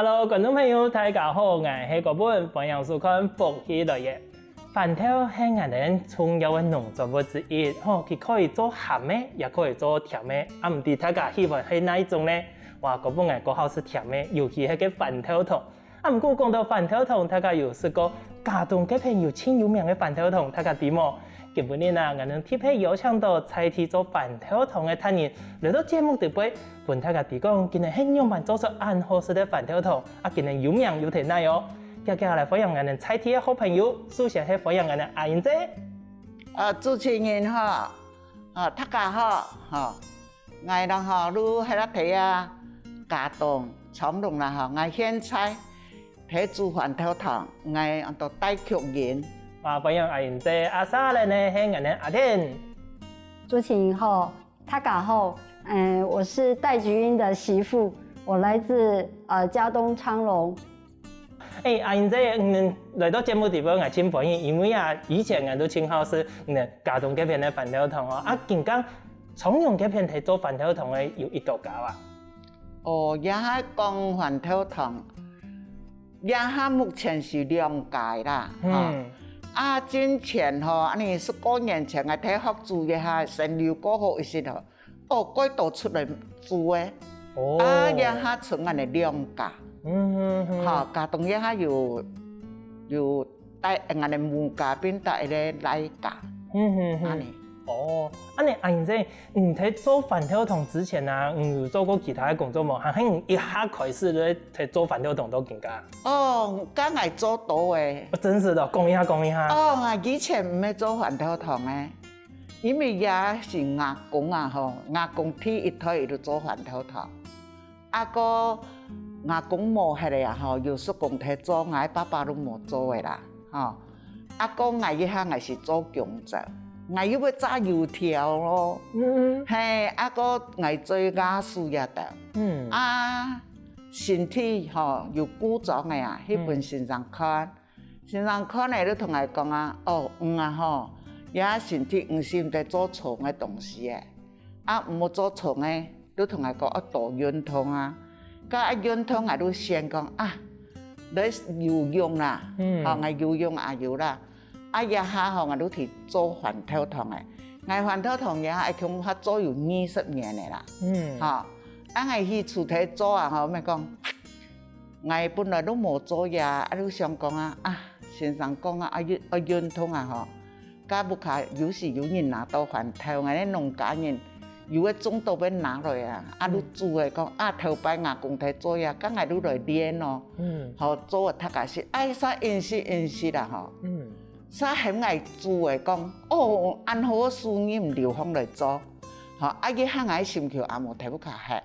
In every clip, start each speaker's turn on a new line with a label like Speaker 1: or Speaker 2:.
Speaker 1: Hello， 观众朋友，大家好，我是嗰本欢迎收看福喜来嘅。番头是我哋重要嘅农作物之一，佢可以做咸嘅，也可以做甜嘅。唔知大家喜欢係哪一種呢？哇，嗰本嘅嗰好是甜嘅，尤其係個番頭糖。唔過講到番頭糖，大家有試過家中嗰片有錢有名嘅番頭糖，大家知冇？今日我哋特別邀請到在地做番頭糖嘅達人嚟到節目度背，同大家提講今日係樣辦做出啱好食嘅番頭糖，今日有名有甜奶哦。接下來歡迎我哋在地嘅好朋友，首先係歡迎我哋阿英姐。
Speaker 2: 主持人好，大家好，我哋你喺度睇啊，家中廠農啦，我現在睇做番頭糖，我哋帶客人。
Speaker 1: 歡迎阿英姐，阿莎咧呢係我哋阿天。
Speaker 3: 主持人好，大家好，我是戴菊英的媳婦，我來自嘉東昌隆。
Speaker 1: 阿英姐，來到節目地方我真歡迎，因為以前我都稱好是家中嗰邊嘅番頭糖哦。近講廠農嗰邊係做番頭糖嘅有一道家啊。
Speaker 2: 也係講番頭糖，也係目前是兩屆啦。之前安尼10多年前我睇學做嘅下神流過後一時改導出來做嘅，也係從安尼兩屆。家當也係有帶安尼木架變帶咧來架，安尼。
Speaker 1: 安尼阿英姐，喺做番頭糖之前有做過其他嘅工作冇？係一下開始咧喺做番頭糖都更加。
Speaker 2: 剛係做到嘅。
Speaker 1: 真是的，講一下。
Speaker 2: 我以前唔係做番頭糖嘅，因為也是阿公阿公第一胎就做番頭糖。個阿公冇係嚟有時講睇做，我爸爸都冇做嘅啦。個我一下我是做工作。我要炸油條咯，個我做雅素也得，身體有故障嘅迄本先生看嚟都同我講也身體唔是唔得做重嘅東西嘅，唔好做重嘅，都同我講多運動運動我都先講你游泳啦，我游泳有啦。一下我都去做番頭糖嘅，我番頭糖也係從佢做有20年嘅啦。我去厝體做咪講，我本來都冇做嘢，都想講先生講運動加不卡有時有人拿到番頭，我哋農家人有個種都要拿來都煮嘅講頭擺阿公體做嘢，咁我都來練咯，做睇下先，啥認識啦啥係我做嘅講，按好事業流芳來做，一下我心橋也冇睇不卡係，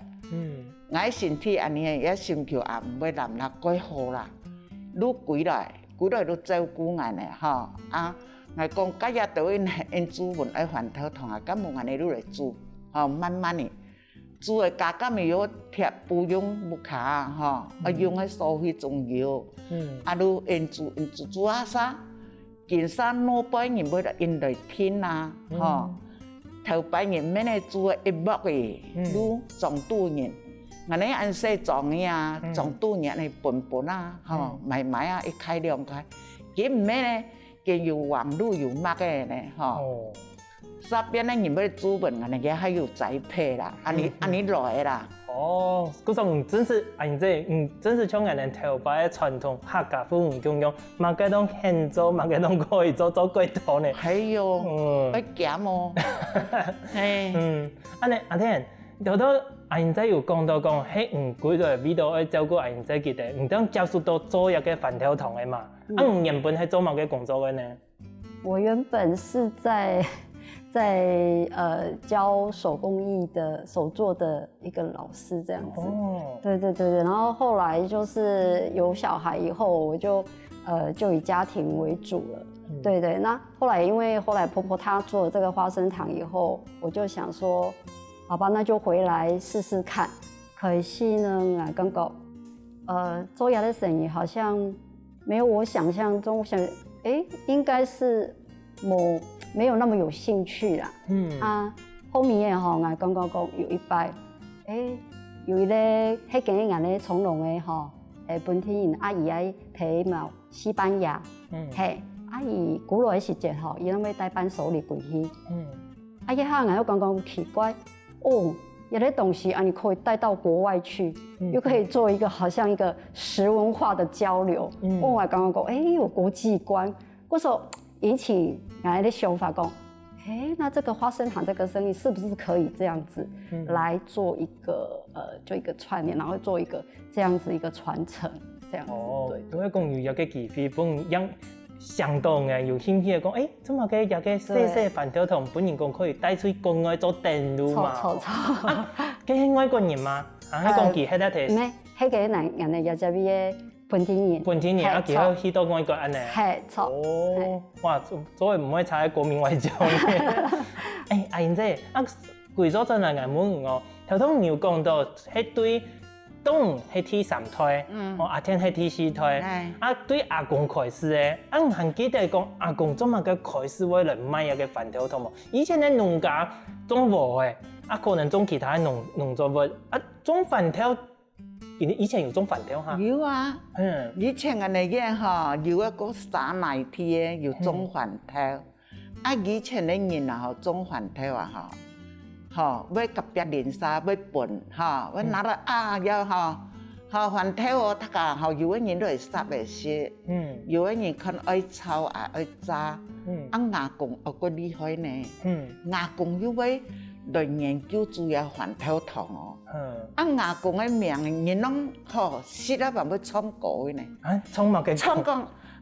Speaker 2: 我身體安尼也心橋也唔會難啦，改好啦，都幾來都照顧我哋我講今日都因煮飯愛番頭糖咁冇我哋都來煮，慢慢嘅煮嘅價格咪有貼不用不卡用喺所謂中藥，都因煮啥？健身老百人要因來聽頭擺人咩嚟做一百嘅，都撞多人，我哋按時撞嘅撞多人嚟本買一開兩開，佢唔咩咧，佢有網路有乜嘅咧側邊咧人要做本，我哋嘅還有栽培啦，安尼來啦。
Speaker 1: 嗰種真是阿英姐，真是像我哋頭擺嘅傳統客家風咁樣，乜嘅都肯做，乜嘅都可以做幾多呢？
Speaker 2: 係喲，要減喎。
Speaker 1: 阿天，好多阿英姐有講到講，喺幾個味道要照顧阿英姐佢哋，唔當接觸到做一個番頭糖嘅嘛？原本係做乜嘅工作嘅呢？
Speaker 3: 我原本是在教手工藝的手作的一個老師這樣子，對，然後後來就是有小孩以後，我就以家庭為主了，對，那後來因為後來婆婆她做了這個花生糖以後，我就想說，好吧，那就回來試試看。可惜呢，剛剛做牙的生意好像沒有我想象中，應該是沒有那麼有興趣啦。後面我剛剛講有一擺，有一個迄間人咧從容嘅本地人啊，伊爱摕嘛西班牙，嘿，啊伊古老的时节吼，伊拢要带伴手礼过去，啊伊遐人又讲奇怪，哦。有些东西啊，你可以带到国外去，又可以做一个好像一个食文化的交流。我还刚刚讲，有国际观，我说引起来的想法讲，那这个花生糖这个生意是不是可以这样子来做一个就一个串联，然后做一个这样子一个传承，这样子。
Speaker 1: 对，都会讲有一个机会，本让相当的有兴趣讲，怎么个一个细细饭条糖，本人讲可以带出国外做电路嘛？
Speaker 3: 错。
Speaker 1: 佢外国人吗？啊，喺讲佢喺得睇。
Speaker 3: 唔係，迄個人哋又就邊個本地人。
Speaker 1: 本地人啊，佢去到外國安尼。
Speaker 3: 係錯。
Speaker 1: 哦，哇，所以唔可以踩喺國民外交嘅。阿燕姐，貴咗真係眼滿我。頭先你有講到係對東係第三胎，阿天係第四胎，對阿公開始嘅，我還記得講阿公做乜嘅開始為嚟賣嘅飯條糖嘛？以前嘅農家種禾嘅。可能種其他農作物種飯條，以前有種飯條哈？
Speaker 2: 有啊，以前嘅那個哈，有一個撒奶天有種飯條，以前嘅人啊，種飯條啊，要隔壁鄰舍要分，要拿到要飯條大家有嘅人都會殺嘅些，有嘅人可能愛炒愛炸，阿公個厲害呢，阿公因為來研究主要飯條糖哦，阿公嘅名人攏識得辦要創歌呢。
Speaker 1: 創乜嘅？
Speaker 2: 創講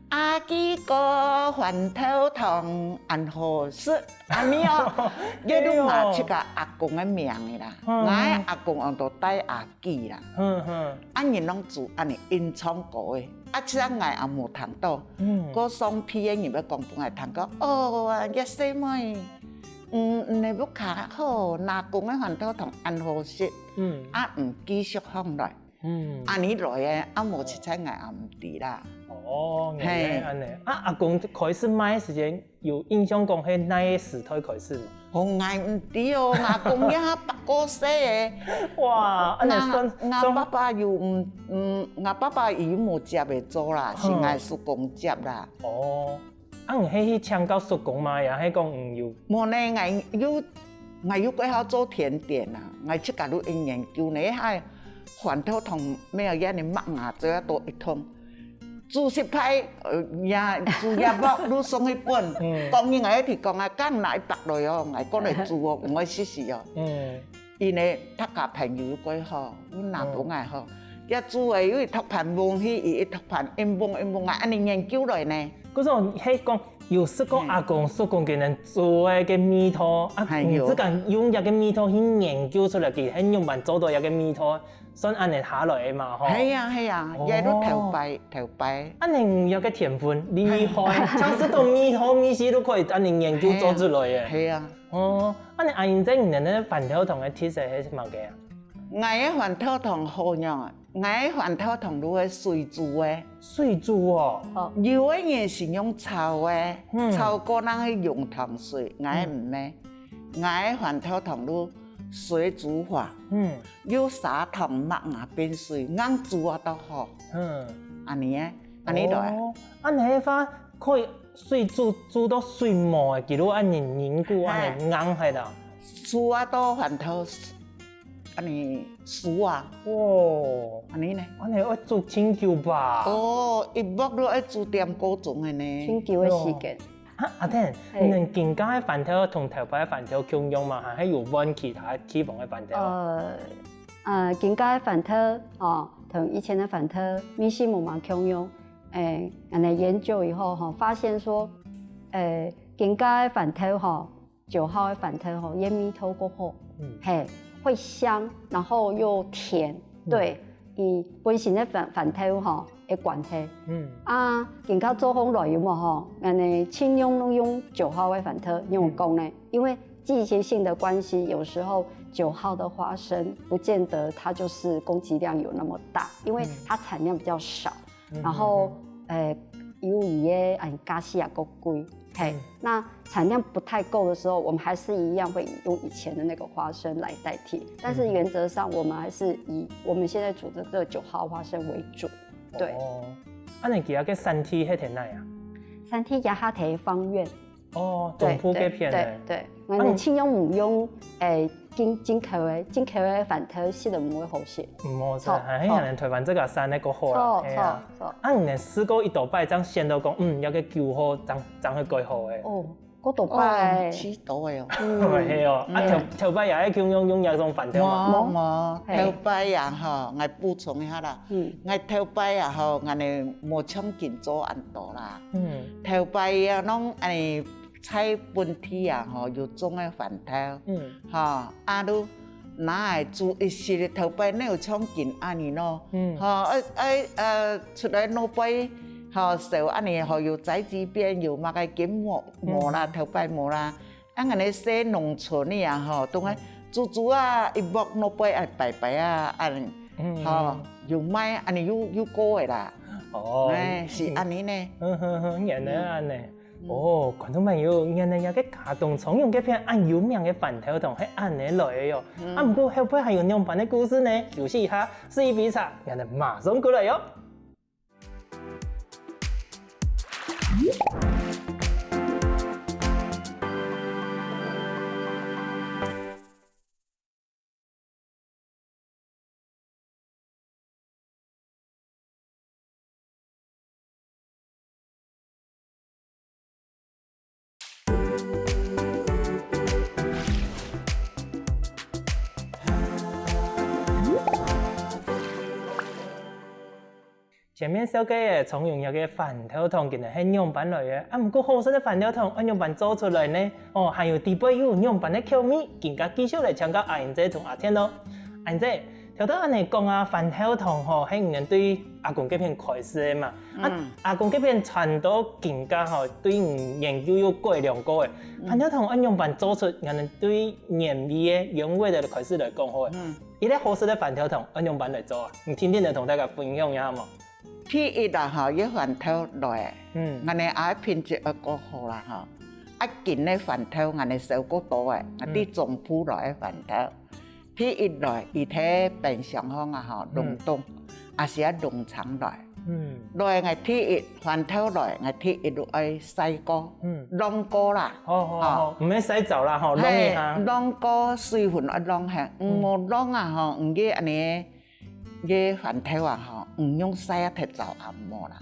Speaker 2: 阿基個飯條糖安何事？安尼哦，你都牙出個阿公嘅名嘅啦，我阿公on度帶阿基啦，人攏做安尼因創歌嘅，即個我也冇聽到，個雙皮嘅人要講本來聽講，一細妹。你不卡好，拿公嘅飯條糖安好食，唔繼續放來，安尼來嘅，無切菜我唔知啦。
Speaker 1: 係安尼。阿公開始賣時間有印象講係哪個時代開始嘛？
Speaker 2: 我唔知哦，阿公也八個歲嘅。
Speaker 1: 哇，安尼算。
Speaker 2: 我爸爸又我爸爸又冇接嚟做啦，是我叔公接啦。
Speaker 1: 唔係去請教叔公嘛？又係講唔要。
Speaker 2: 冇呢，我要鬼好做甜點啊！我出家都研究呢，係飯條糖咩嘢你抹牙最多一通，煮食派煮嘢煲都送去本。當然我一提講梗奶白來哦，我過嚟煮哦，唔可以試試哦。因為大家朋友鬼好，我拿到我好，一煮誒因為托盤忘去，一托盤一忘啊，安尼研究來呢。
Speaker 1: 嗰種係講有識講阿公叔公嘅人做嘅個味道，唔知講用一個味道去研究出嚟嘅，係用辦做到一個味道，算安尼下來嘅嘛，嗬。
Speaker 2: 係啊，嘢都頭擺。
Speaker 1: 安尼有個天分厲害，像識到味道味絲都可以安尼研究做出來嘅。
Speaker 2: 係啊。
Speaker 1: 安尼阿燕姐，你哋飯條糖嘅特色係乜嘅啊？
Speaker 2: 我嘅飯條糖好樣。我嘅飯條糖都係水煮嘅，
Speaker 1: 水煮哦。
Speaker 2: 有嘅人是用炒嘅，炒過人係用糖水，我係唔咩。我嘅飯條糖都水煮法，有砂糖抹牙變水，硬煮啊都好。安尼嘅，安尼來。
Speaker 1: 安尼法可以水煮到水磨嘅，幾多安尼凝固安尼硬係啦。
Speaker 2: 煮啊到飯條。安尼熟啊！安尼呢？
Speaker 1: 安尼要煮清酒吧？
Speaker 2: 一剝都要煮點個鐘嘅呢。
Speaker 3: 清酒嘅時間。
Speaker 1: 阿天，你更加嘅飯條同頭排嘅飯條共用嘛？係有揾其他地方嘅飯條？
Speaker 3: 更加嘅飯條同以前嘅飯條米線冇嘛共用。人哋研究以後發現說，更加嘅飯條9號嘅飯條鹽味透過好，會香，然後又甜，對，伊本身嘅飯條嘅關係。更加做風來有冇人哋輕用都用9號嘅飯條，用講呢？因為季節性的關係，有時候9號的花生不見得它就是供給量有那麼大，因為它產量比較少，然後有伊嘅加息也夠貴。嘿，那产量不太够的时候，我们还是一样会用以前的那个花生来代替，但是原则上我们还是以我们现在煮的这个9号花生为主。对。
Speaker 1: 哦，你其他个山体迄天哪呀？
Speaker 3: 山体也哈提方院。
Speaker 1: 哦，总铺嗰片咧。
Speaker 3: 对，我哋千用唔用进口的饭头食就唔會好食。
Speaker 1: 唔好食，係人台灣這個山咧個好啦。錯。你試過一道擺將先到講，要個舊好，將去改好嘅。
Speaker 3: 哦，嗰道擺
Speaker 2: 黐到嘅哦。
Speaker 1: 係哦，頭擺也係叫用那種飯條
Speaker 2: 嘛。冇，頭擺呀嗬，我補充一下啦。我頭擺呀嗬，我哋冇搶見做安多啦。頭擺呀，儂誒。菜本體啊，吼有種嘅飯頭，吼都拿來煮一時嘅頭擺，你有搶見安尼咯，吼出來攞擺，吼燒安尼，吼有仔子邊有乜嘅金磨啦，頭擺磨啦，安尼洗農村嘅啊，吼當係煮啊，一鑊攞擺啊白啊，安，吼有麥安尼有過嘅啦，是安尼呢，
Speaker 1: 原來安尼。哦，觀眾朋友，原來有個家當從用嗰片按有名嘅飯頭糖係按嚟來嘅喲。不過後邊還有兩版嘅故事呢，休息一下，試一杯茶，原來馬上過來喲。前面小嘅從用有嘅飯頭糖，其實係樣板來嘅，不過好食嘅飯頭糖按樣板做出來呢，還有底背有樣板嘅口味，更加繼續來請教阿英姐同阿天咯。阿英姐，聽到安尼講啊，飯頭糖吼係人對阿公嗰邊開始嘅嘛，阿公嗰邊傳到更加吼對研究有改良過嘅，飯頭糖按樣板做出，人對原味嘅原味就開始來講好嘅。依啲好食嘅飯頭糖按樣板來做啊，你天天就同大家分享一下嘛。
Speaker 2: 第一啦，嗬，一飯頭來，我哋愛品質要過好啦，嗬。一件嘅飯頭，我哋燒過多嘅，我啲總鋪來嘅飯頭。第一來，而且平常方啊，嗬，冷凍，還是喺農場來。來我第一飯頭來，我第一就愛洗過，晾過啦。
Speaker 1: 唔係洗澡啦，嗬，晾一下。
Speaker 2: 晾過水分要晾下，唔冇晾啊，嗬，唔嘅安尼。嘅飯頭啊，嗬，唔用洗一隻澡按摩啦，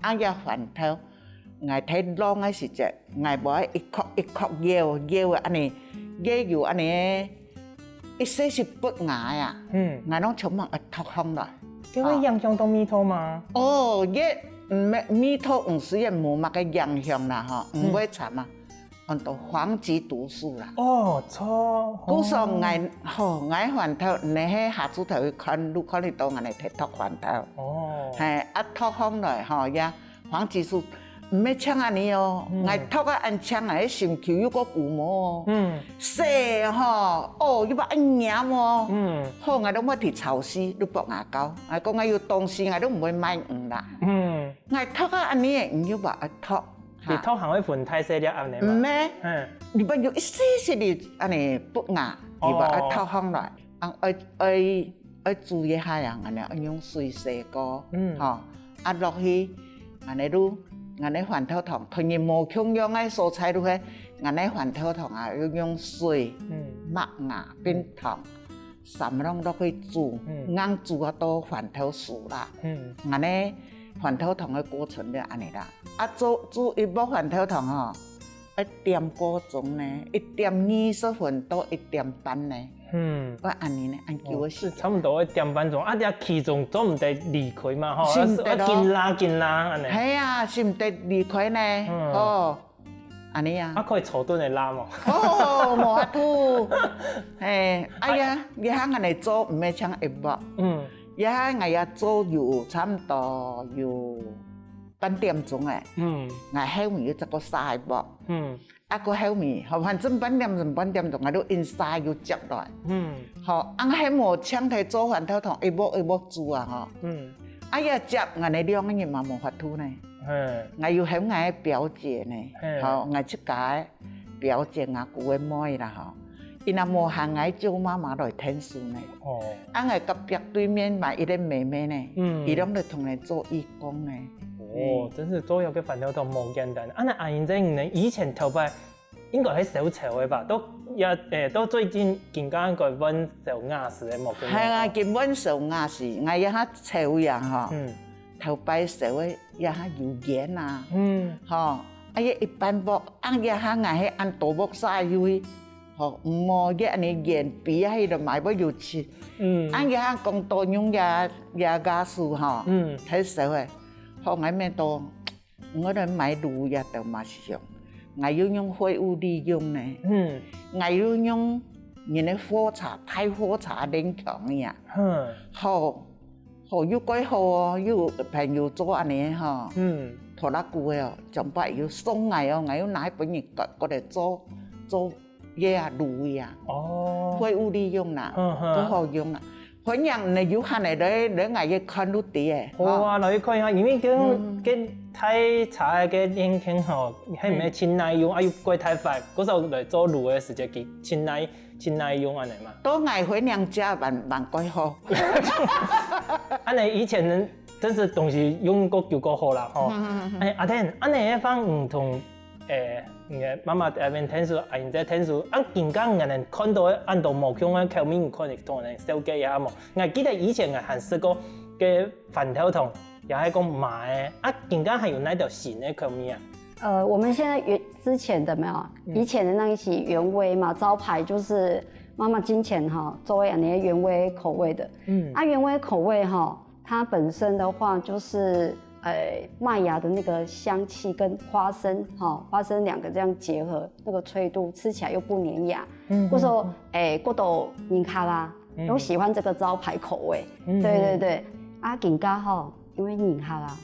Speaker 2: 嘅飯頭，我睇晾嘅時節，我冇一顆搖安尼，搖安尼，一些是不雅呀，我攏全部一脫空來。
Speaker 1: 佢會影響到味道嗎？
Speaker 2: 哦，味道唔需要冇乜嘅影響啦，嗬，唔會慘啊。很多防止毒素啦。
Speaker 1: 哦，錯。
Speaker 2: 古時候嗌飯頭，你喺下豬頭去看，你看你到人哋睇托飯頭。哦。係一托空來，嗬呀，防止素唔係搶安尼哦，嗌托個按搶嚟，心口有個鼓膜哦。細嗬，哦，要把按壓喎。好，我都冇提潮濕，都駁牙膏。我講我要東西，我都唔會買啦。嗌托個安尼，唔要話一托。
Speaker 1: 你托行會分太細粒安尼嘛？
Speaker 2: 唔咩？你不要一絲絲的安尼不雅，你把它托行來，愛注意下呀，安尼用水洗過，嚇，落去，安尼都，安尼飯頭糖，同樣無共樣嘅蔬菜都係，安尼飯頭糖啊，要用水、麥芽變糖，三樣落去煮，硬煮啊到飯頭熟啦，安尼。飯頭糖嘅過程就安尼啦，煮一煲飯頭糖吼，1點多鐘呢，1點20分到1點半呢，我安尼呢，按叫我時
Speaker 1: 差唔多1點半鐘，啲氣仲總唔得離開嘛，嗬，見啦安尼。
Speaker 2: 係啊，是唔得離開呢，哦，安尼啊。
Speaker 1: 可以坐頓嚟拉嘛？
Speaker 2: 哦，冇法度，哎呀，你喺安尼做唔係像一煲。也我也做有差唔多有半點鐘誒，我後面要一個曬噃，一個後面，反正半點鐘我都印曬要接來，好，我喺冇搶睇做飯頭糖一煲煮啊嗬，呀接我哋兩個人嘛冇法度呢，我有迄我表姐呢，吼，我即家表姐啊，姑的妹啦吼，伊若无喊我做妈妈来听书呢。哦，我隔壁对面嘛，伊个妹妹呢，伊拢在同来做义工呢。
Speaker 1: 哦，真是做一个饭条堂冇简单。那阿英姐，你以前头摆应该係小潮的吧？都最近見間個溫小亞視的冇見。係
Speaker 2: 啊，見溫小亞視，我一下潮呀吼，頭擺小的一下油鹽啊，吼，一般薄，一下我係按大薄曬油，吼，唔冇一安尼鹽比啊，迄度買不要吃，一下講多用也加數吼，睇小的，吼我咪多，我哋買卤也都嘛是用。我要用废物利用呢，我要用人的火柴、太火柴冷强呀，好，又quite好哦，有朋友做安尼哈，拖拉久的哦，上摆要送我哦，我要拿本人过来做嘢啊卤呀，废物利用啦，都好用啦。反正你要看嚟你我要看到啲嘅。
Speaker 1: 好啊，來看下，因為跟太茶嘅年輕吼，係唔係清奶用啊？要過太快，嗰時候嚟做爐嘅時節，佢清奶用安尼嘛。
Speaker 2: 都嗌回娘家蠻鬼好。
Speaker 1: 安尼以前人真是東西用過就過好啦吼。阿天，安尼放唔同媽媽喺邊聽書，阿英姐聽書，近間人哋看到按到毛腔嘅口面，可能同人小計下冇。我記得以前我還試過嘅飯條堂，也係講買嘅，近間還有那條新嘅口面啊。
Speaker 3: 我們現在之前的沒有，以前的那一些原味嘛，招牌就是媽媽金錢哈，作為那些原味口味的。原味口味哈，它本身的話就是麥芽的那個香氣跟花生花生兩個這樣結合，那個脆度吃起來又不粘牙。或者說過到年卡啦，都喜歡這個招牌口味。對對，近家哈，因為年卡啦，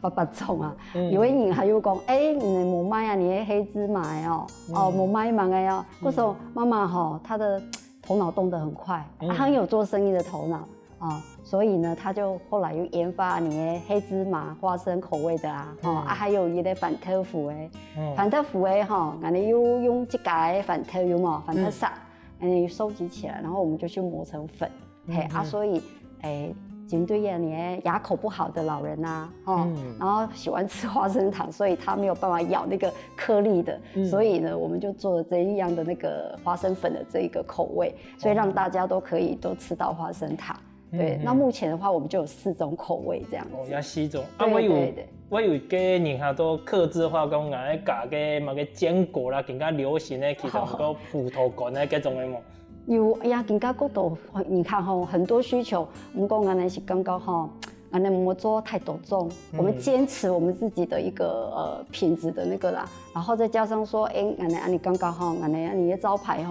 Speaker 3: 爸種啊，因為年還有講，你冇買啊，你黑芝麻冇買嘛嘅喲。嗰時候媽媽她的頭腦動得很快，很有做生意的頭腦。所以呢，他就後來又研發你的黑芝麻、花生口味的啊，還有一個反特腐的，反特腐的俺哋又用這個反特有冇反特沙，俺哋收集起來，然後我們就去磨成粉，所以針對你牙口不好的老人吶，然後喜歡吃花生糖，所以他沒有辦法咬那個顆粒的，所以呢，我們就做了這一樣的那個花生粉的這一個口味，所以讓大家都可以都吃到花生糖。對，那目前的話，我們就有4種口味這樣子。
Speaker 1: 有4種。我有嘅人下做客製化工，我加嘅某個堅果啦，更加流行嘅其實個葡萄乾嘅嗰種嘅冇。
Speaker 3: 有更加嗰度，你看很多需求，唔過我哋是剛剛我哋冇做太多種，我們堅持我們自己的一個品質的那個啦，然後再加上說，我哋剛剛我哋嘅招牌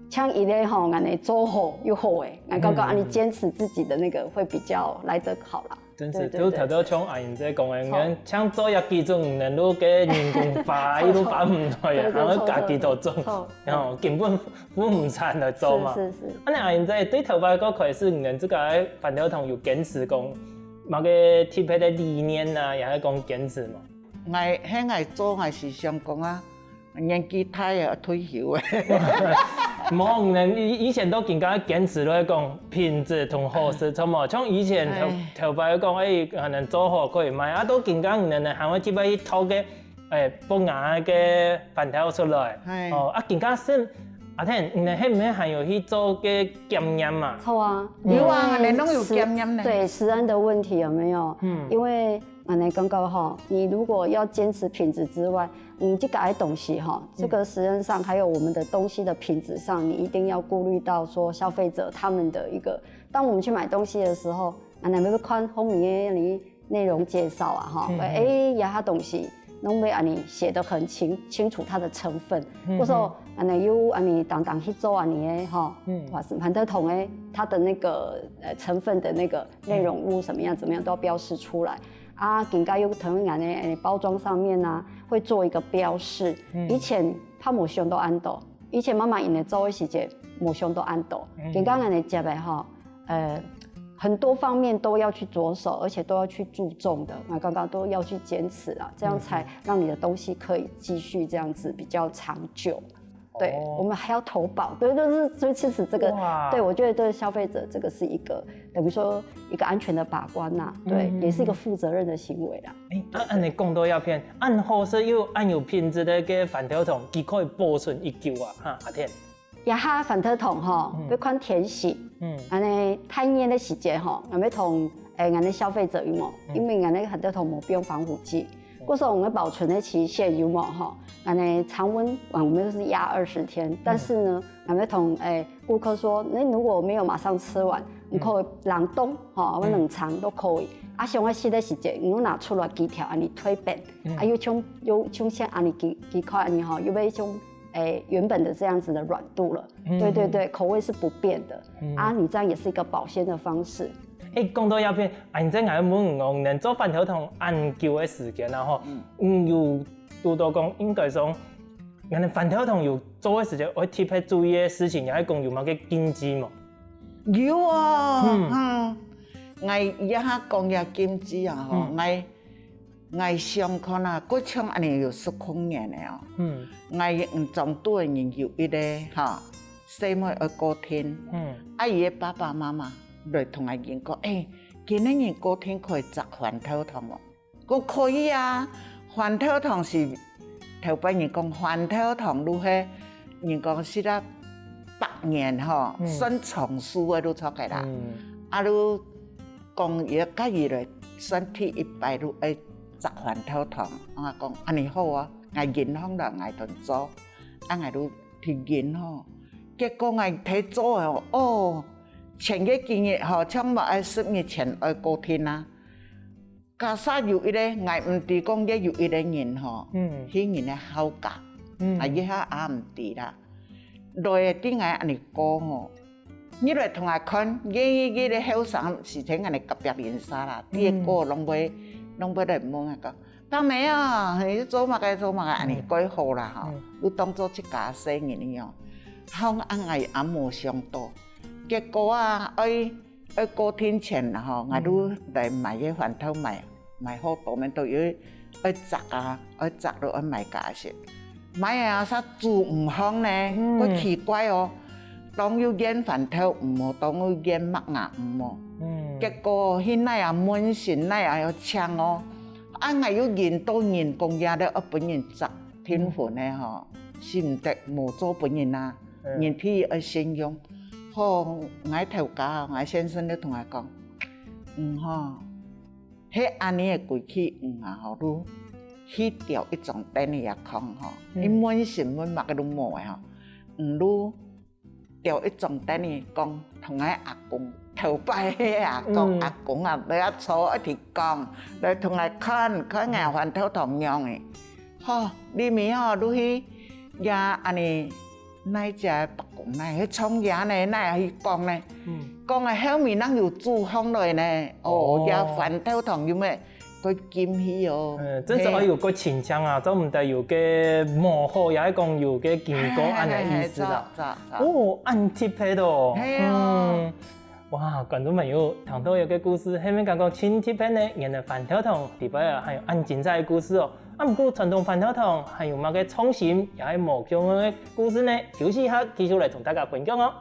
Speaker 3: 像一類我哋做好又好誒，我剛剛你堅持自己的那個會比較來得好啦。
Speaker 1: 真是，都頭都像阿英姐講嘅，像做一幾種人都嘅人工化，伊都化唔來啊，然後家己都做，然後根本付唔產來做嘛。是。阿英姐對頭擺個開始，你這個飯條堂有堅持講某個特別的理念啊，也係講堅持嘛。
Speaker 2: 我做我是想講啊，年紀大啊退休啊。
Speaker 1: 冇人以前都更加堅持來講品質同好食，錯冇？像以前頭擺講，可能做好可以賣，都更加人哋行去去偷嘅剝牙嘅飯條出來，更加先阿天，你係唔係還有去做嘅檢驗嘛？
Speaker 3: 錯啊，
Speaker 2: 有啊，你都有檢驗呢。
Speaker 3: 對食安的問題有沒有？因為你剛剛你如果要堅持品質之外，你這個東西這個實驗上還有我們的東西的品質上，你一定要顧慮到說消費者他們的一個，當我們去買東西的時候，你要看後面的內容介紹啊它東西攏要你寫得很清楚它的成分，或者說你當去做反特桶它的那個成分的那個內容物怎麼樣都要標示出來。更加有同樣的包裝上面啊，會做一個標示。以前怕冇上到安度，以前媽媽因為做的時節冇上到安度。更加人哋食的很多方面都要去着手，而且都要去注重的，刚刚都要去坚持啊，这样才让你的东西可以继续这样子比较长久。对，我们还要投保，对，所以其实这个，对我觉得对消费者这个是一个等于说一个安全的把关呐，对，也是一个负责任的行为啦。
Speaker 1: 按你讲到鸦片，按好色又按有品质的个饭条桶，它可以保存一久啊，哈，阿天。
Speaker 3: 亚哈饭条桶吼，要看天时，安尼太热的时节吼，我们同安尼消费者有无？因为安尼饭条桶无用防腐剂。过说我们保存的期限有冇哈？那常温我们就是压20天，但是呢，我们同顾客说，那如果没有马上吃完，你可以冷冻哈，我冷藏都可以。啊，上个时的时节，你拿出来几条安尼推扁，啊又像安尼几块安尼哈，又被像原本的这样子的软度了。对，口味是不变的。啊，你这样也是一个保鲜的方式。
Speaker 1: 讲到鸦片，按正我问我能做饭条桶按久的时间啊吼，有拄到讲应该说，咱饭条桶有做的时间会特别注意的事情，也係講有冇嘅禁止嘛？
Speaker 2: 有啊，我一下講下禁止啊吼，我上課啊，嗰種安尼有10年嘅哦，我從多人有一個哈，細妹嘅歌廳，阿姨嘅爸爸媽媽。來同阿言講，今年人過天可以摘飯條桶喎，我可以啊。飯條桶是頭擺人講飯條桶，如係人講是啦100年吼，算藏書嘅都出嚟啦。啊，如講嘢家己來身體一擺如愛摘飯條桶，我講安尼好啊，我銀行啦，我同做，啊我都去銀吼，結果我睇做哦。前個幾日吼，像冇愛10月前愛過天啦，加上有一個，我唔知講嘅有一個人吼，迄人嘅好價，啊伊下也唔知啦。來啲我安尼講吼，你來同我看，佢嘅後生事情安尼特別認識啦，啲個攏會來問啊個，當妹啊，你做乜嘅安尼改好啦吼，你當做一家生意樣，好安我也冇想到。結果啊，愛過天前啦吼，我都嚟買嘅飯頭買好多面都要愛摘啊，愛摘到愛買價先。買啊，啥煮唔香呢？佢奇怪哦，當要醃飯頭唔好，當要醃麥芽唔好。結果迄奶啊滿身奶啊要搶哦，啊我要人到人工業咧，我本人摘天粉咧吼，是唔得冇做本人啊，人體愛信用。好，我頭家，我先生都同我講，吼，迄安尼嘅貴氣啊，吼都去掉一種等你也講吼，你滿身滿目嘅都冇嘅吼，都掉一種等你講，同我阿公頭擺嘅阿公啊，你一坐一條講，你同我看牙飯頭同樣嘅，吼，你咪吼都去呀安尼。那只白公呢？迄葱芽呢？那去講呢？講啊，後面人有煮香來呢。哦，也飯頭桶有咩？佢金起哦。
Speaker 1: 真是我有個清腔啊，做唔得有個磨好，也係講有個經過安嘅意思啦。哦，按貼配咯。係啊。哇，觀眾朋友聽到有個故事，後面講講親貼配呢，原來飯頭桶裡邊還有按精彩嘅故事哦。不過傳統飯條桶還有乜嘅創新，也係無窮嘅故事呢？休息一下，繼續來同大家分享哦。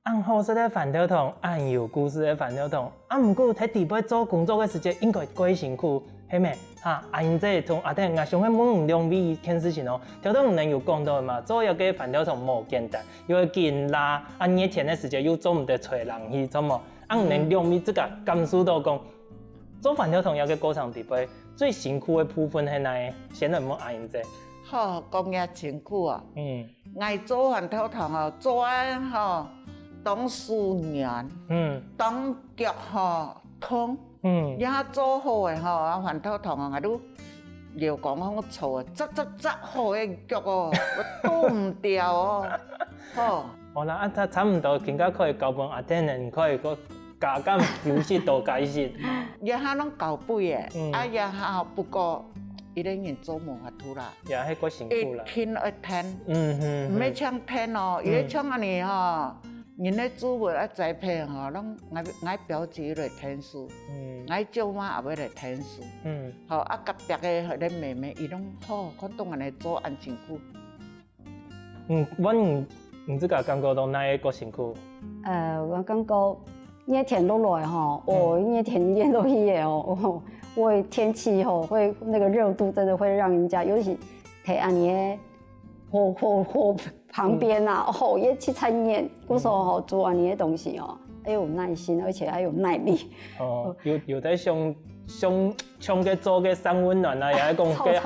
Speaker 1: 按好色的飯條桶，按有故事的飯條桶。不過喺地邊做工作嘅時間應該幾辛苦，係咪？阿英姐同阿弟，我想問唔兩位一件事情哦。條頭唔能有講到嘛，做一個飯條桶冇簡單，因為見啦，熱天嘅時間又做唔得吹冷氣，做麼？唔能兩位即個感受到講，做飯條桶有個過程地邊最辛苦嘅部分係哪嘅？先嚟問阿英姐。
Speaker 2: 好，講嘢辛苦啊。我做飯條桶哦，做啊吼。当素年，当脚汤，也做好诶吼，啊饭头汤啊，都又讲讲错，扎好诶脚哦，我倒唔掉哦，吼。
Speaker 1: 好啦，啊，差唔多，更加可以交帮阿天人，可以个加减休息多解释。
Speaker 2: 也哈拢交杯诶，啊也哈不过。伊咧人做无法度啦，
Speaker 1: 也迄个辛苦啦。
Speaker 2: 一天一天，唔要抢天哦，伊咧抢安尼吼，人咧煮饭啊栽培吼，拢爱表姐来天数，爱舅妈也要来天数，吼啊，甲别个迄个妹妹，伊拢好，看当安尼做安真久。
Speaker 1: 阮唔知个感觉到哪一个辛苦？
Speaker 3: 我感觉那天落来吼，那天天落去的哦。会天气吼，会那个热度真的会让人家，尤其在安尼火旁边呐，吼也去参演，有时候吼做安尼的东西哦，要有耐心，而且还有耐力。
Speaker 1: 有在上个做个三温暖啊，也係講嘅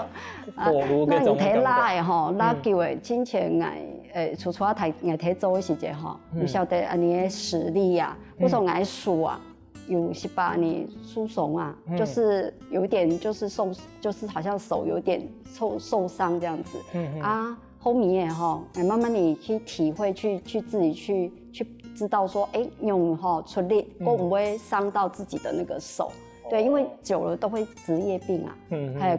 Speaker 1: 火爐嗰種感覺。
Speaker 3: 那你睇拉的吼，拉叫的之前初初睇睇做的時陣吼，唔曉得安尼的實力啊，有時候愛數啊。有18年疏松啊，就是有点就是就是好像手有点受伤这样子，后面哈，慢慢你去体会，去自己去知道说，用出力，会不会伤到自己的那个手？对，因为久了都会职业病啊，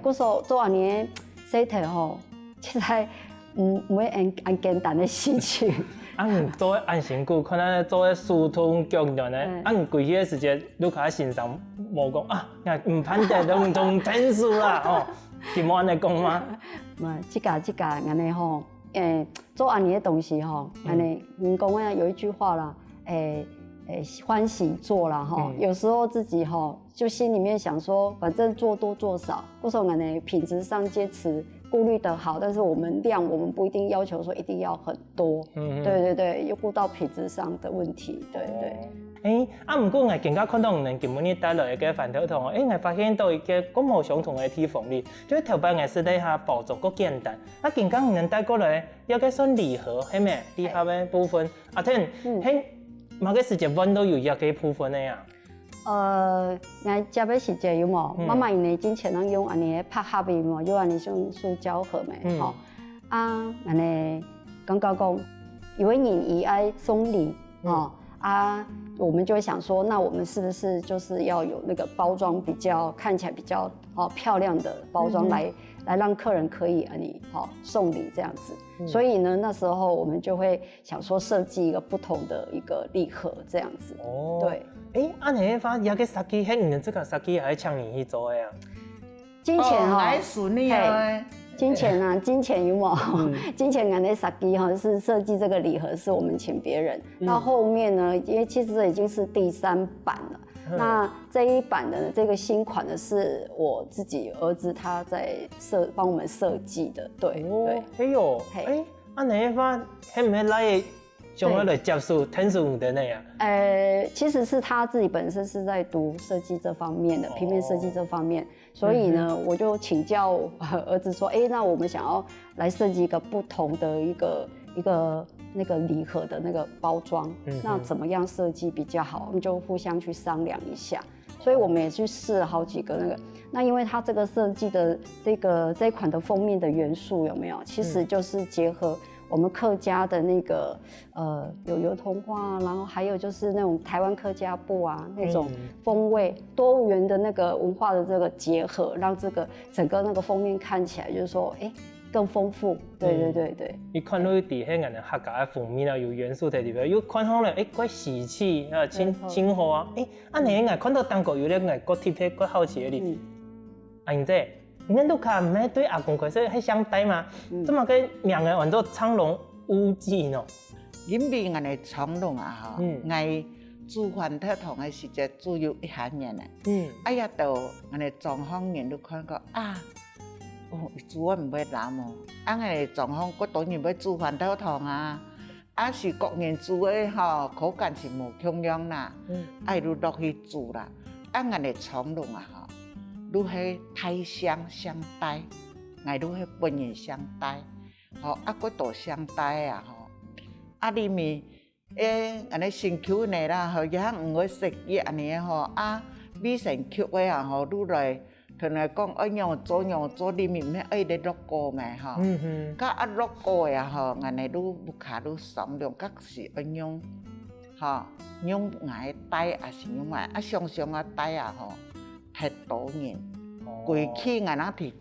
Speaker 3: 嗰时候做完年身体吼，其實唔會按簡單的事情。
Speaker 1: 唔做安辛苦，可能做咧疏通腳量咧，唔攰起嘅時節，你喺線上冇講啊，唔判定都唔同天數啦，哦，點安尼講嗎？
Speaker 3: 唔，這個安尼吼，做安尼嘅東西吼，安尼人講啊，有一句話啦，歡喜做啦吼，有時候自己吼就心裡面想說，反正做多做少，或者安尼品質上堅持。顧慮得好，但是我們量我們不一定要求說一定要很多，對，又顧到品質上的問題，對。
Speaker 1: 唔過我更加看到唔能根本你帶來一個飯頭湯，我發現到一個咁冇相同嘅地方哩，就頭擺我試底下包裝個簡單，更加唔能帶過來一個算禮盒係咪？禮盒嘅部分，聽，某個時間溫度有一個部分嘅呀。
Speaker 3: 我食要時節有冇？媽媽因為之前咱用安尼拍盒的嘛，用安尼種塑膠盒咩，吼安尼剛剛講，有位人伊愛送禮，我們就會想說，那我們是不是就是要有那個包裝比較看起來比較漂亮的包裝來讓客人可以安尼送禮這樣子。所以呢，那時候我們就會想說設計一個不同的一個禮盒這樣子。對。
Speaker 1: 安尼發有個設計，迄這個設計係請你去做的啊？
Speaker 3: 金錢
Speaker 2: 來數你啊！
Speaker 3: 金錢有冇？金錢安尼設計是設計這個禮盒，是我們請別人。到後面呢，因為其實這已經是第3版了。那這一版的這個新款的是我自己兒子他在幫我們設計的，對。
Speaker 1: 安尼發係唔係來？將我來接受天數的那樣。
Speaker 3: 其實是他自己本身是在讀設計這方面的，平面設計這方面，所以呢，我就請教兒子說，那我們想要來設計一個不同的一個那個禮盒的那個包裝，那怎麼樣設計比較好？我們就互相去商量一下，所以我們也去試了好幾個那個。那因為它這個設計的這一款的封面的元素有沒有？其實就是結合我們客家的那個有油桐花，然後還有就是那種台灣客家布啊，那種風味多元的那個文化的這個結合，讓這個整個那個封面看起來就是說，更豐富。對。你看到底下人客家的封面啊，有元素在裡邊，又看好了，怪喜氣啊，清和啊，安尼我看到當個有咧，我特別個好奇嘅哩，阿英姐。恁都看唔係對阿公開始係相對嘛？怎麼個名嘅叫做蒼龍烏雞呢？
Speaker 2: 因為我哋蒼龍啊，我煮飯頭湯嘅時節煮有1下年啊，呀到我哋狀況人都看過煮我唔會難哦，我哋狀況嗰當然要煮飯頭湯啊，是國人煮嘅口感是無同樣啦，愛就落去煮啦，我哋蒼龍啊。愈係太相待，我愈係本人相待，嗰道相待啊，裡面安尼身躯呢啦，吼，也唔会设计安尼吼啊，美身躯的啊吼，愈来，同来讲样样做，里面咩爱咧落锅咩吼，甲啊落锅的啊吼，安尼愈卡愈松亮，甲是样样，吼，用牙带也是用牙，啊常常啊带啊吼，摕刀刃。规气安那摕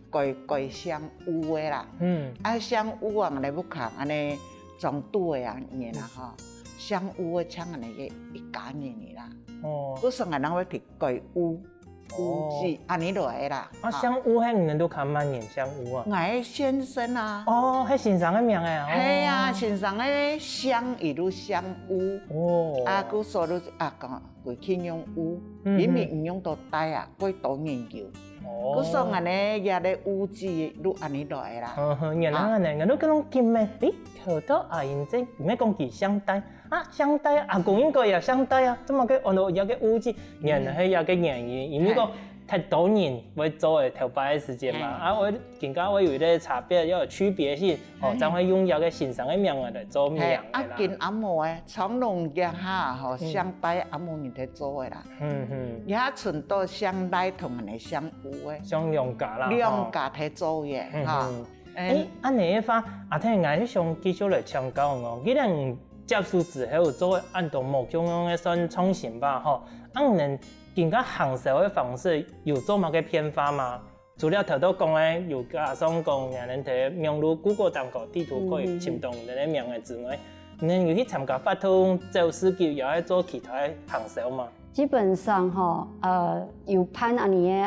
Speaker 2: 规香乌的啦，啊香乌啊，安尼要扛安尼装拄的啊，念啦吼，香乌的枪安尼一家念啦，佮算安那要摕规乌子安尼落来啦。
Speaker 1: 啊香乌迄年都看蛮念香乌啊。
Speaker 2: 我先生啊。
Speaker 1: 哦，迄先生的名诶。
Speaker 2: 系啊，先生的香伊都香乌。哦。啊，佮所都啊讲规气用乌，里面唔用到带啊，规刀研究。佮算安尼也咧乌子，愈安尼落来啦。
Speaker 1: 原来安尼，我都跟侬见诶，咦，头到阿英这唔系讲起香带啊，香带阿公应该也香带啊，怎么个按到有个乌子，原来系有个原因，因为讲太多年会做诶头摆诶时间嘛，啊我更加会有咧差别，要有区别性，哦，才会用有个欣赏诶名来做名诶啦。
Speaker 2: 啊，跟阿嬷诶，长隆也哈吼，香带阿嬷人在做诶啦。也剩到香带同安尼香乌诶。
Speaker 1: 香两家啦。
Speaker 2: 两家在做诶，哈。
Speaker 1: 安尼诶话，阿听我迄上继续来请教哦，既然接触之后做按照目标样诶算创新吧，吼，按能更加行销的方式有做某个偏发吗？除了头都讲咧，有加上讲让人睇名如 Google 当个地图可以寻到人哋名嘅之外，你有去参加法通走市集，又喺做其他行销吗？
Speaker 3: 基本上有攀安尼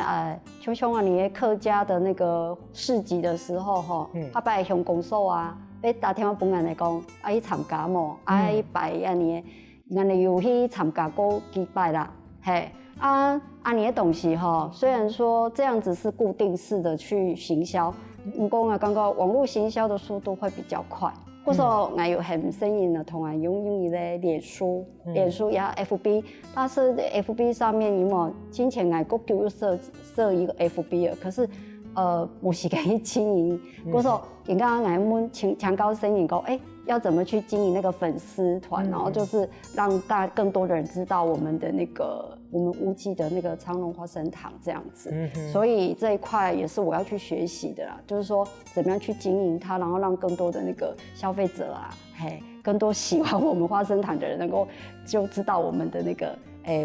Speaker 3: 像安尼客家的那个市集的时候他摆乡公所啊，要打电话本人来讲，去参加无，去摆安尼，安尼有去参加过几摆啦，嘿。安尼的东西虽然说这样子是固定式的去行销，不过我感觉网络行销的速度会比较快。嗰時候我有很適應的同人用伊咧臉書也 FB， 但是 FB 上面有冇之前我國叫設一個 FB 可是冇時間去經營。嗰時候人家我們強高聲音講，要怎麼去經營那個粉絲團，然後就是讓更多的人知道我們的那個我們烏雞的那個長隆花生糖這樣子，所以這一塊也是我要去學習的啦，就是說怎麼樣去經營它，然後讓更多的那個消費者啊，更多喜歡我們花生糖的人能夠就知道我們的那個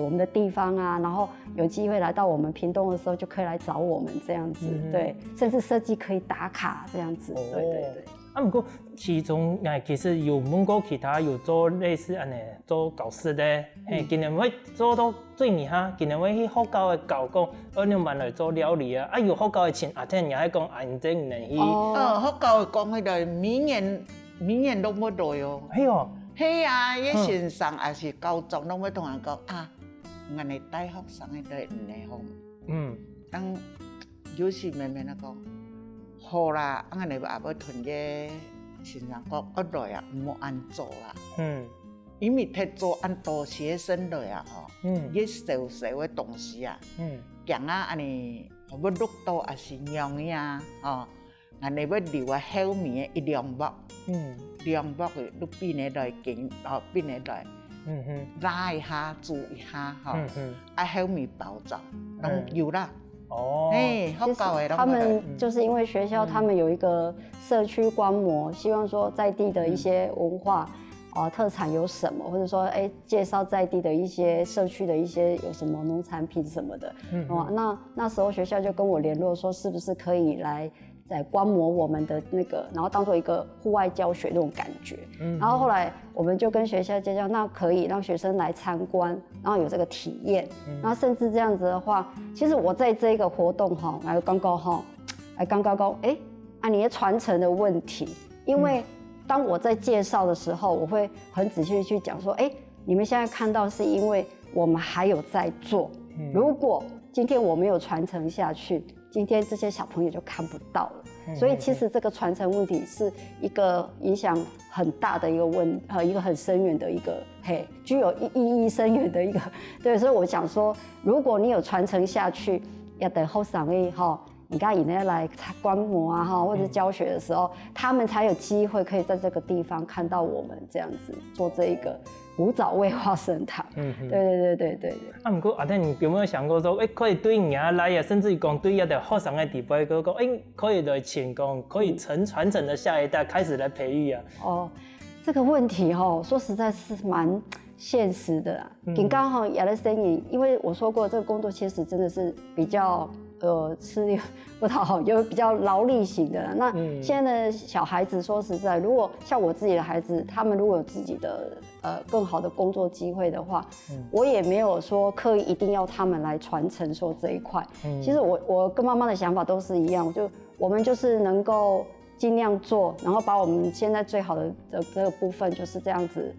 Speaker 3: 我們的地方啊，然後有機會來到我們屏東的時候就可以來找我們這樣子，對，甚至設計可以打卡這樣子，對對對。
Speaker 1: 不過其中其實有問過其他有做類似安尼做教師咧，今年會做到最厲害，今年會去學校嘅教講，2萬來做料理啊，有學校嘅錢，阿聽也係講阿唔知唔能去。
Speaker 2: 學校講迄個每年都冇來哦。
Speaker 1: 係哦。
Speaker 2: 係啊，一線上還是高中都會同人講啊，我哋大學生嘅都係唔嚟學。當有時慢慢嚟講。好啦，我哋也要同個先生講，來啊，唔好按做啦。因為佢做按大學生來啊，一小小嘅東西啊，講啊，安尼要錄到也是樣呀，安尼要留啊後面一兩幕嘅錄邊嚟來見，邊嚟來拉一下煮一下，啊後面包裝都有啦。
Speaker 3: 其實他們就是因為學校，他們有一個社區觀摩，希望說在地的一些文化特產有什麼，或者說介紹在地的一些社區的一些有什麼農產品什麼的。那時候學校就跟我聯絡說，是不是可以來觀摩我們的那個，然後當做一個戶外教學那種感覺。然後後來我們就跟學校介紹，那可以讓學生來參觀，然後有這個體驗。然後甚至這樣子的話，其實我在這個活動來剛剛講，你的傳承的問題，因為當我在介紹的時候，我會很仔細去講說，你們現在看到是因為我們還有在做，如果今天我沒有傳承下去，今天這些小朋友就看不到了，所以其實這個傳承問題是一個影響很大的一個一個很深遠的一個具有意義深遠的一個，對，所以我想說，如果你有傳承下去，要等後生的你剛以內來觀摩啊或者教學的時候，他們才有機會可以在這個地方看到我們這樣子做這一個古早味花生糖。对。
Speaker 1: 啊，不过阿弟，你有没有想过说，可以对人来啊，甚至于讲对一啲学生的地位，讲可以来前讲，可以传承的下一代开始来培育啊？
Speaker 3: 哦，这个问题说实在是蛮现实的啦。刚好亚的身影，因为我说过这个工作其实真的是比较吃力不讨好，就比较劳力型的啦。那现在的小孩子说实在，如果像我自己的孩子，他们如果有自己的更好的工作机会的话，我也没有说刻意一定要他们来传承说这一块。其实我跟妈妈的想法都是一样，我们就是能够尽量做，然后把我们现在最好的这个部分就是这样子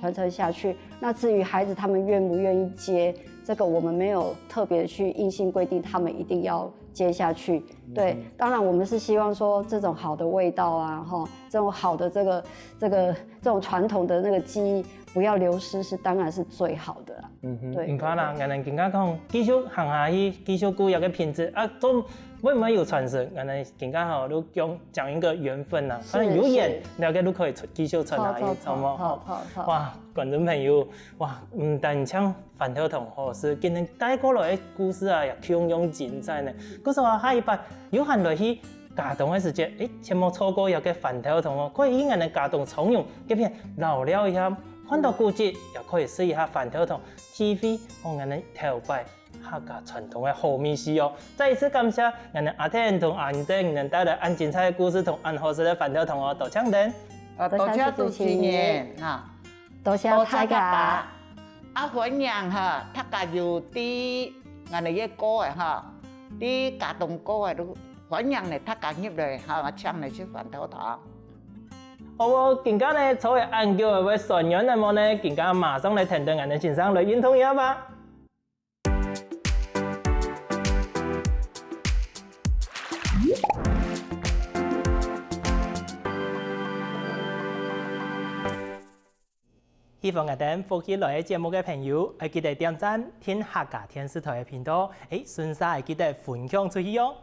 Speaker 3: 传承下去。那至于孩子他们愿不愿意接，这个我们没有特别去硬性规定他们一定要接下去。对，当然我们是希望说这种好的味道啊，这种好的这种传统的那个技艺不要流失，当然是最好的啦。
Speaker 1: 对，唔怕啦，我哋更加讲继续行下去，继续固有嘅品质啊，都为什么有传承？我哋更加好都讲一个缘分呐，反正有缘，了解都可以继续传下去，好冇？好。哇，观众朋友，哇，唔但唱范晓彤老师今日带过来嘅故事啊，也汹涌精彩呢。嗰时候下一拜有閒落去家動嘅時節，千莫錯過有嘅范曉彤可以以我哋家動重用這片留了一下，看到古蹟也可以試一下范曉彤 TV 和我哋頭擺客家傳統嘅好美食哦。再一次感謝我哋阿天同阿英姐能帶來咁精彩嘅故事同咁好食嘅范曉彤哦，多謝您。
Speaker 2: 多謝主持人嚇，
Speaker 3: 多謝大家。
Speaker 2: 歡迎嚇，大家有啲我哋嘅歌嘅嚇。啲家動歌啊，都歡迎嚟大家入嚟嚇，唱嚟食飯頭堂。
Speaker 1: 好，更加呢，作為安叫嘅傳人嘅麼呢？更加馬上嚟聽到我哋先生嚟認同一下吧。希望我哋福建來嘅節目嘅朋友，記得點讚聽客家電視台嘅頻道，順勢記得分享出去哦。